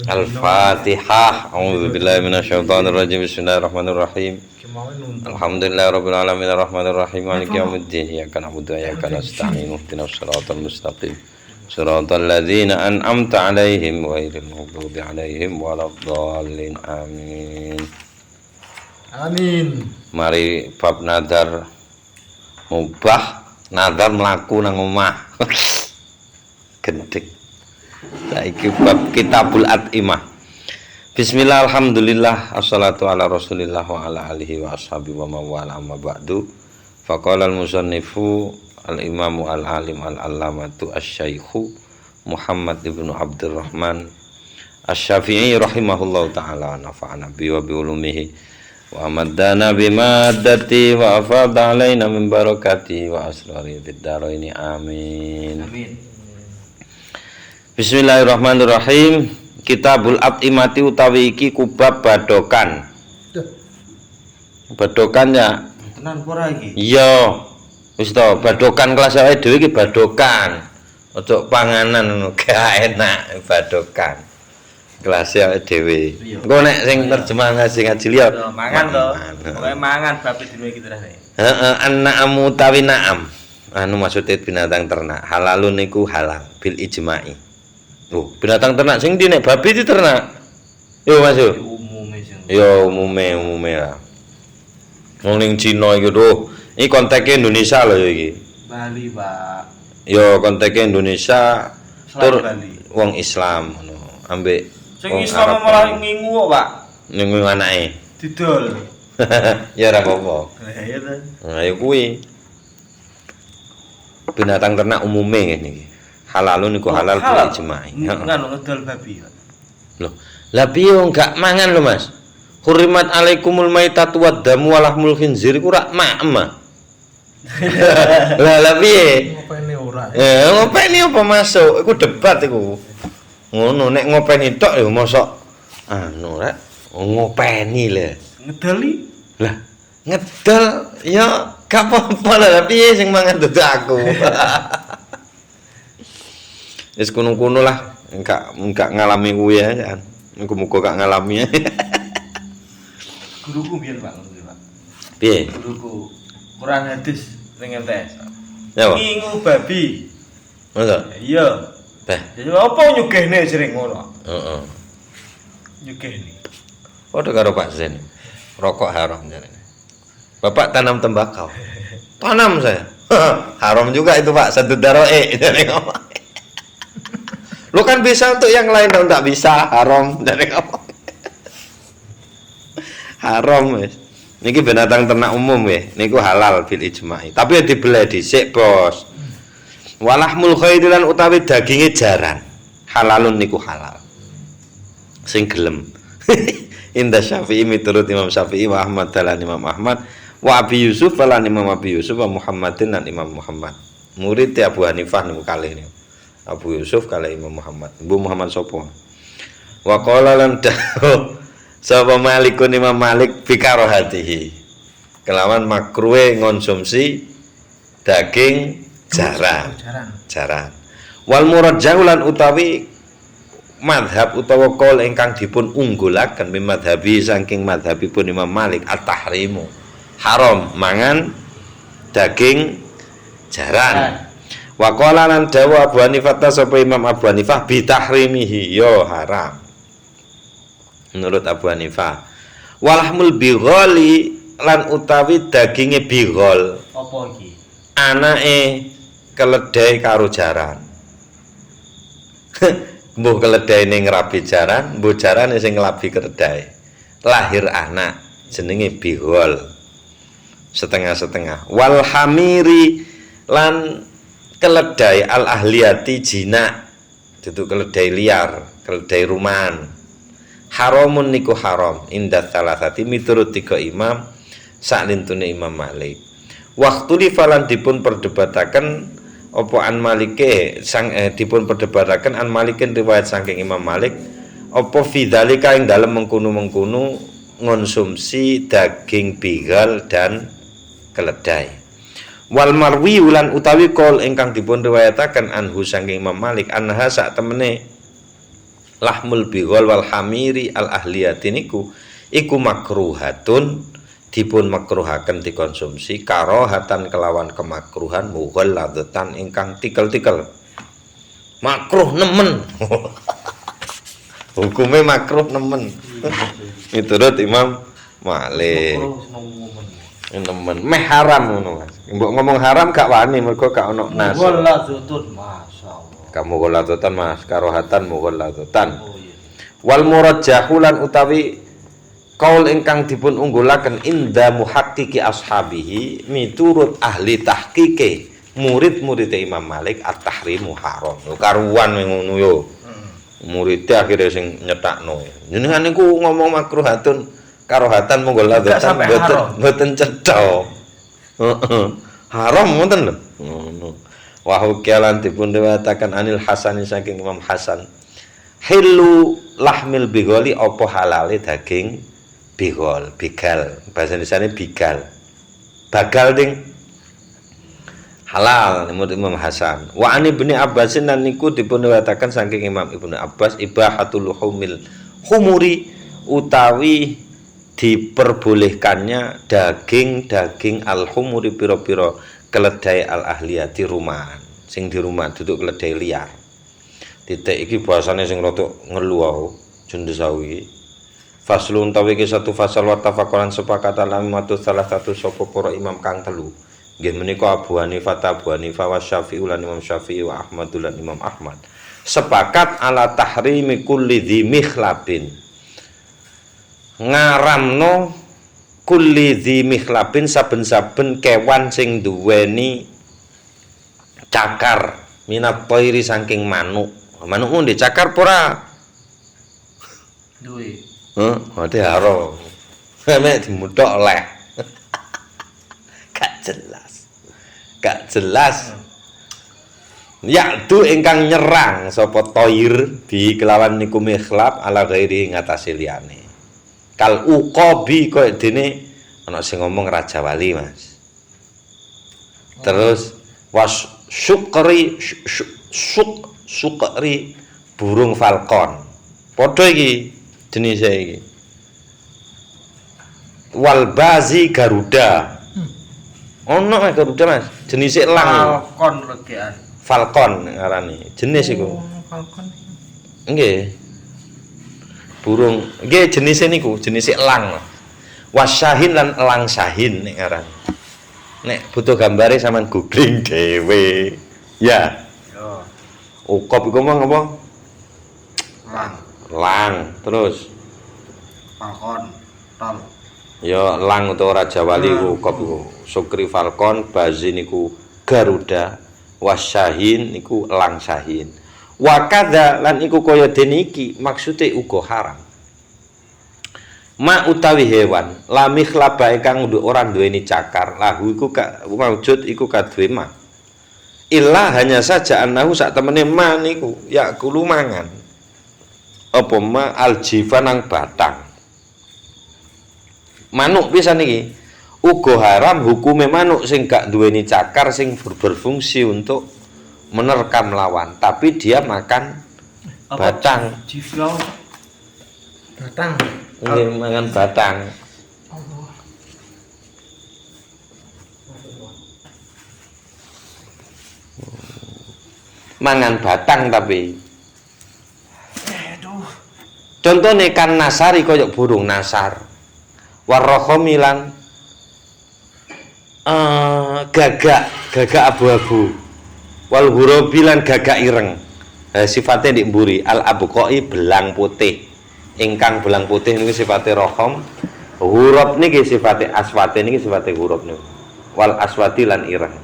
Al-Fatihah. A'udzubillahi minasyaitonirrajim. Bismillahirrahmanirrahim. Alhamdulillahirabbil alamin arrahmanirrahim maliki yaumiddin. Iyyaka na'budu wa iyyaka nasta'in. Ihdinas siratal mustaqim. Shiratal ladzina an'amta 'alaihim ghairil maghdubi 'alaihim waladdallin. Amin. Amin. Mari bab nadar mubah, nadar mlaku nang omah. Gendek. Saiki bab Kitabul At'imah. Bismillah, alhamdulillah, assalatu ala rasulillah wa ala alihi wa ashabihi wa mawala amma ba'du. Faqala al-musannifu al-imamu al-alim al-allamatu asy-syaikhu Muhammad ibnu Abdurrahman asy-Syafi'i rahimahullahu ta'ala nafa'ana bi wa bi ulumihi wa amaddana bimaddati wa afadha alaina min barakati wa asrari fid dharaini amin. Amin. Bismillahirrahmanirrahim. Kitabul At'imati utawi iki kubab badokan. Badokan ya. Tenan ora iki? Iya. Wis to, badokan kelas awake dhewe iki badokan. Ojo panganan ngono, gak enak badokan. Kelas awake dhewe. Engko nek sing terjemah ngaji liya. Mangan to. Pokoke mangan bab dino iki terus. Heeh, an-na'amu utawi na'am. Anu maksudnya binatang ternak. Halalun niku halal bil ijma'i. Oh, binatang ternak sing ndi nek babi diternak. Yo Mas yo. Umume sing. Yo umume lah. Wong ning Cina iki lho. Iki konteke Indonesia lho iki. Bali, Pak. Yo konteke Indonesia tur Bali. wong Islam ngono. Ambek Sing Islam malah ngingu kok, Pak. ngingu anake. Didol. Ya ora apa-apa. Iya to. Nah, ya kuwi. Binatang ternak umume ngene iki. Halalun niku halal bil ijma'i. Heeh. Nganu ngedol babi, Pak. Loh, lah piye enggak mangan lho Mas? Hurimat alaikumul maitatu waddamu walahmul khinzir iku rak mak. Lah piye? Ngopeni ora. Ngopeni apa masuk? Iku debat iku. Ngono nek ngopeni tok ya mosok anu rek ngopeni lho. Ngedoli. Lah ngedol ya gak apa-apa lah piye sing mangan dudu aku. Wis kuno-kuno lah, enggak ngalami kuwi ya. Muga-muga gak ngalami ya. Guruku biyen, Pak, ngono Pak. Piye? Guruku Quran hadis ning MTS. Ya, Pak. Ngingu babi. Masa? Iya. Teh. Jadi apa nyugihne sering ngono? Heeh. Nyugihne. Padha karo Pak Zen. Rokok haram jarene. Bapak tanam tembakau. Tanam saya. Haram juga itu, Pak. Satu daroe. Lu kan bisa untuk yang lain dong, enggak bisa. Haram dari kamu. Haram wis. Niki binatang ternak umum ya. Niku halal bil ijma'i. Tapi ya dibeli dhisik, Bos. Walahmul khaidilan utawi daginge jaran. Halalun niku halal. Sing gelem. Indah Syafi'i miturut Imam Syafi'i wa Ahmad dalan Imam Ahmad wa Abi Yusuf lan Imam Abi Yusuf wa Muhammadin lan Imam Muhammad. Murid Abu Hanifah niku kalih niku. Abu Yusuf kalih Imam Muhammad. Bu Muhammad sapa? Wa qala lan dawuh sapa Malikun Imam Malik bikarohatihi. Kelawan makruhe ngonsumsi daging jaran. Wal murad jaulan utawi madhab utawa kol ingkang dipun unggulaken min madhabi saking madhabipun Imam Malik at-tahrimu. Haram mangan daging jaran. Wa qala lan dawa Abu Hanifah sapa Imam Abu Hanifah bi tahrimihi yo haram. Menurut Abu Hanifah. Walahmul bighali lan utawi daginge bighol. Apa iki? Anake keledai karo jaran. Mbuh keledaine ngrabi jaran, mbuh jarane sing nglabi keledai. Lahir anak jenenge bighol. Setengah-setengah. Wal hamiri lan keledai al ahliyati jinak. Itu keledai liar, keledai rumahan. Haramun niku haram indah salasati miturut tiga imam saklintune Imam Malik. Waktu falan dipun perdebataken apa an Malike sang dipun perdebataken an Malikin riwayat saking Imam Malik apa fidzalika ing dalem mengkono-mengkono ngonsumsi daging bigal dan keledai. Wal marwi ulan utawi kol ingkang dipun riwayataken anhu saking Imam Malik anha sak temene lahmul bighal wal hamiri al ahliyati niku iku makruhatun dipun makruhaken dikonsumsi karohatan kelawan kemakruhan mughalladzatan ingkang tikel-tikel. Makruh nemen. Hukumnya makruh nemen. Miturut Imam Malik. Nemen meh haram ngono Mas. Mbok ngomong haram gak wani mergo gak ono nas. Mughalladzatun masyaallah. Kamu mughalladzatan Mas, karohatan mughalladzatan. Oh iya. Wal murajjahu lan utawi kaul ingkang dipun unggulaken inda muhaqqiqi ashabihi miturut ahli tahqiqe murid-murid Imam Malik at-tahrimu haram. Karuan ngono yo. Muridé akhirnya sing nyetakno. Jenengan niku ngomong makruhatun karohatan mughalladzatan mboten cetha. Heeh. Haram ngoten lho. Ngono. Wa hukialan dipun dewataken Anil Hasan saking Imam Hasan. Hilu lahmil bighali apa halale daging bighal, bigal. Bahasa Indonesiane bigal. Bagal ding halal menurut Imam Hasan. Wa ani Ibnu Abbasin lan niku dipun dewataken saking Imam Ibnu Abbas ibahatul humil humuri utawi diperbolehkannya daging-daging al-humuri pira-pira keledai al-ahliyati rumahan sing di rumah duduk keledai liar. Titik iki bahasane sing rada ngelu wae jundesawi. Faslun tawi iki satu fasal wa tafaqalan sepakatan lamatu salah satu sapa para imam kang telu. Nggih menika Abu Hanifah wa Syafi'i lan Imam Syafi'i wa Ahmad lan Imam Ahmad. Sepakat ala tahrimi kulli dzi mikhlabin. Ngaramno kulli dzi mikhlabin saben-saben kewan sing duweni cakar minat thairi saking manuk. Manuk ndek cakar ora? Duwe. Ade haram. Mek dimuthok oleh. Gak jelas. Ya'du ingkang nyerang sapa thair bi kelawan niku mikhlab ala ghairi ngatasi liyane. Kal uqabi koyo dene ana sing ngomong Raja Wali, Mas. Terus was sukri burung falcon. Padha iki jenise iki. Wal bazi garuda. Ono garuda, Mas. Jenise elang. Falcon regean. Falcon ngarani. Jenis iku. Falcon. Nggih. Burung nggih jenise niku, jenise elang. Wasyahin lan elang sahin nek ngaran. Nek butuh gambare sampean googling dhewe. Ya. Yo. Ukop iku mong apa? Lang. Elang, terus Falcon. Tol. ya elang utawa Raja Wali iku ukop iku. Sukri falcon, bazi niku garuda, wasyahin niku elang sahin. Wa kadza lan iku kaya dene iki maksude uga haram. Ma utawi hewan lamih labae kang ora duweni cakar lahu iku maujud iku kaduwe ma. Illa hanya saja anahu sak temene ma niku ya kulu mangan. Apa ma aljifa nang batang. Manuk pisan iki uga haram hukume manuk sing gak duweni cakar sing berfungsi untuk menerkam lawan, tapi dia makan batang. Jiflau. Batang. Ini makan batang. Mangan batang tapi. Aduh. Contohnya kan nasari koyok burung nasar. Warrohomilan gagak abu-abu. Wal hurobilan gagak ireng. Sifatnya di mburi al abqai belang putih. Ingkang belang putih ini sifatnya rohom. Huruf niki sifatnya aswati niki sifatnya huruf niku. Wal aswati lan ireng.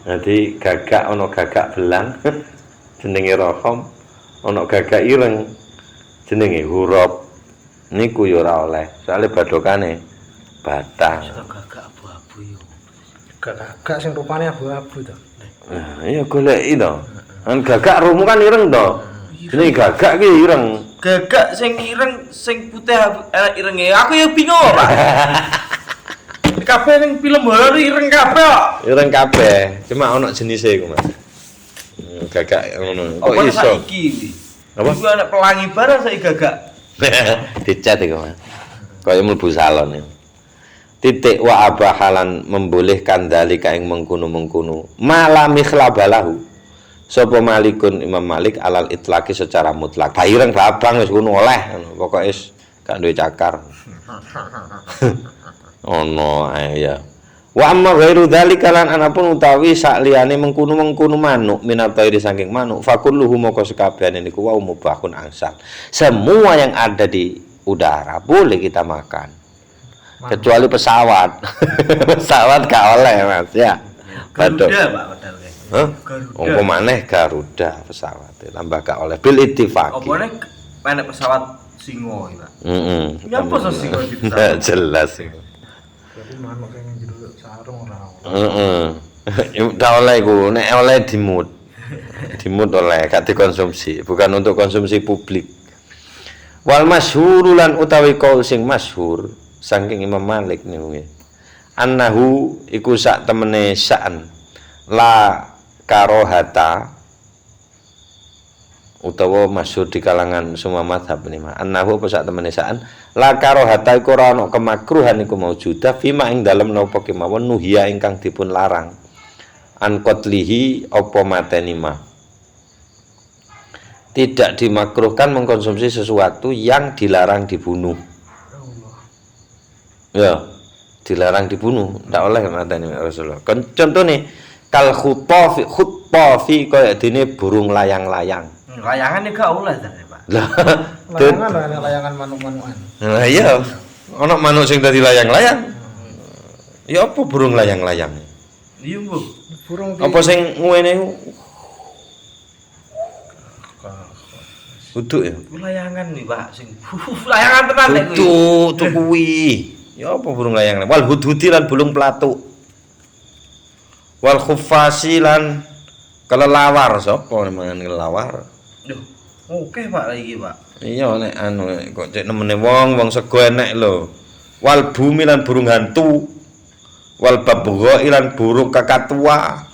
Jadi gagak ono gagak belang jenenge rohom, ono gagak ireng jenenge huruf. Niku yo ora oleh, soalnya badokane batang. Gagak abu-abu yo. Gagak sing rupane abu-abu to. Nah, iya goleki to. Kan gagak rumu kan ireng to. Jenenge gagak ki ireng. Gagak sing ireng sing putih irenge. Aku ya bingung, Pak. Kabeh ning film horor ireng kabeh kok. Ireng kabeh, cuma ono jenise iku, Mas. Gagak ngono. Kok Apa iso? saiki? Apa? Iku anak pelangi barang saya gagak. Dicat iku Mas. Kaya mlebu salon ya. Titik wa abahalan membolehkan dalika ing mengkono-mengkono malami khlabalahu sapa malikun Imam Malik alal itlaqi secara mutlak baireng babang wis ngono oleh pokoke wis gak duwe cakar ono ae ya wa amma ghairu dzalika lan anapun utawi sak liyane mengkono-mengkono manuk minatairi saking manuk fakulluhu moko sekabehane niku wa mubahun angsal semua yang ada di udara boleh kita makan kecuali pesawat. Pesawat gak oleh Mas ya. Garuda Pak padahal kayak. Hah? Garuda. Apa maneh Garuda pesawat tambah gak oleh bil ittifaqi. Opone panek pesawat singo iki Pak. Heeh. Nyapa so singo di Nggak pesawat? jelas iku. Jadi manuk sing jero sarung ora ono. Heeh. Ndak oleh iku, nek oleh dimut. Dimut oleh gak dikonsumsi, bukan untuk konsumsi publik. Wal masyhur lan utawi qaul sing masyhur saking Imam Malik niku nggih. Annahu iku sak temene sya'an la karohata utawa masyhur di kalangan semua mazhab niki mah. Annahu apa sak temene sya'an la karohata iku ora ana kemakruhan iku maujudah fima ing dalem napa kemawon nuhia ingkang dipun larang. An qatlihi apa mateni mah. Tidak dimakruhkan mengkonsumsi sesuatu yang dilarang dibunuh. Ya, dilarang dibunuh, ndak oleh mateni Rasulullah. Contone kal khutafi kaya dene burung layang-layang. Layangan iki gak oleh ta, Pak. Lah, Layangan lho layangan manuk-manukan. lah iya, ana manuk sing dadi layang-layang. Ya apa burung layang-layang? Iya, Bu. Burung Apa sing ngene uduk ya? Ku layangan nih, Pak, sing layangan tenan nek kuwi. Tuh kuwi. Ya apa burung layang? Wal hudhudi lan bulung pelatuk. Wal khuffasi lan kelelawar sapa mangan kelelawar? Duh, oke Pak iki, Pak. Iya nek anu kok cek nemene wong sego enek lho. Wal bumi lan burung hantu. Wal babgha lan burung kakatua.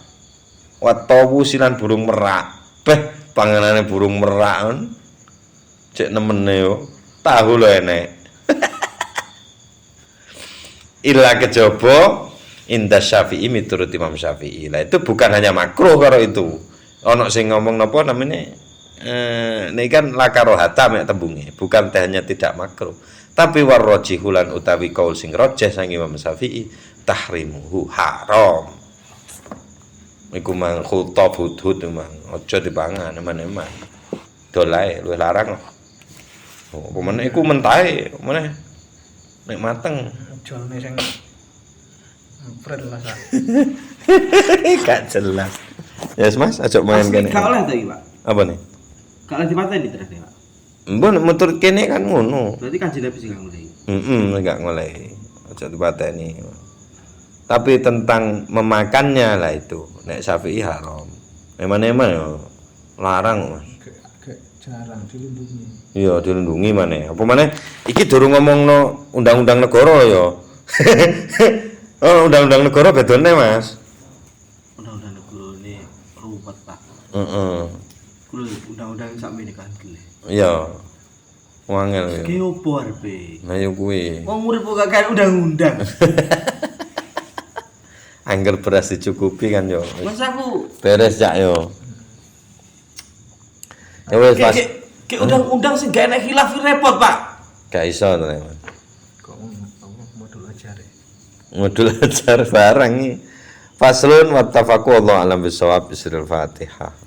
Wa tawus lan burung merak. Beh, panganane burung merak kan. Cek nemene yo. Tahu lho enek. Illa kejaba inda Syafi'i miturut Imam Syafi'i. Lah itu bukan hanya makruh karo itu. Ono sing ngomong napa namanya ini kan lakarohata mek tembunge, bukan teh hanya tidak makruh. Tapi warrajihu lan utawi kaul sing rajih sang Imam Syafi'i tahrimuhu haram. Iku mang khutab hudhud mang aja dipangan eman-eman. Dolae luwih larang. Oh, pemene iku mentahe, meneh nek mateng. jolne sing pret lah sak. Gak jelas. Yes Mas, ajak main kene. Gak oleh ta iki, Pak. Apa nih? Gak oleh dipateni terus, Pak. Mbon meturut kene kan ngono. Berarti kan Nabi sing gak oleh. Enggak ngolehi. Aja dipateni. Tapi tentang memakannya lah itu, nek Syafi'i haram. Eman-eman yo larang, Mas. Gak jarang dilindungi. Iya, dilindungi maneh. Apa maneh iki durung ngomongno undang-undang negara ya. Oh, undang-undang negara bedone, Mas. Undang-undang negara ini ruwet, Pak. Heeh. Kulo undang-undang sakmene kan gile. Iya. Wangel ya. Ki opo arepe? Nah yo kuwi. Wong urip kok gak undang-undang. Angger beras dicukupi kan yo. Mas aku Beres cak yo. Ya wis Mas. Ki undang-undang sing gak enek khilaf repot, Pak. Gak iso to, Mas. Kok modul ajar ya. Modul ajar barang iki. Faslun wattafaqu wallahu alam bisawab bisril Fatihah.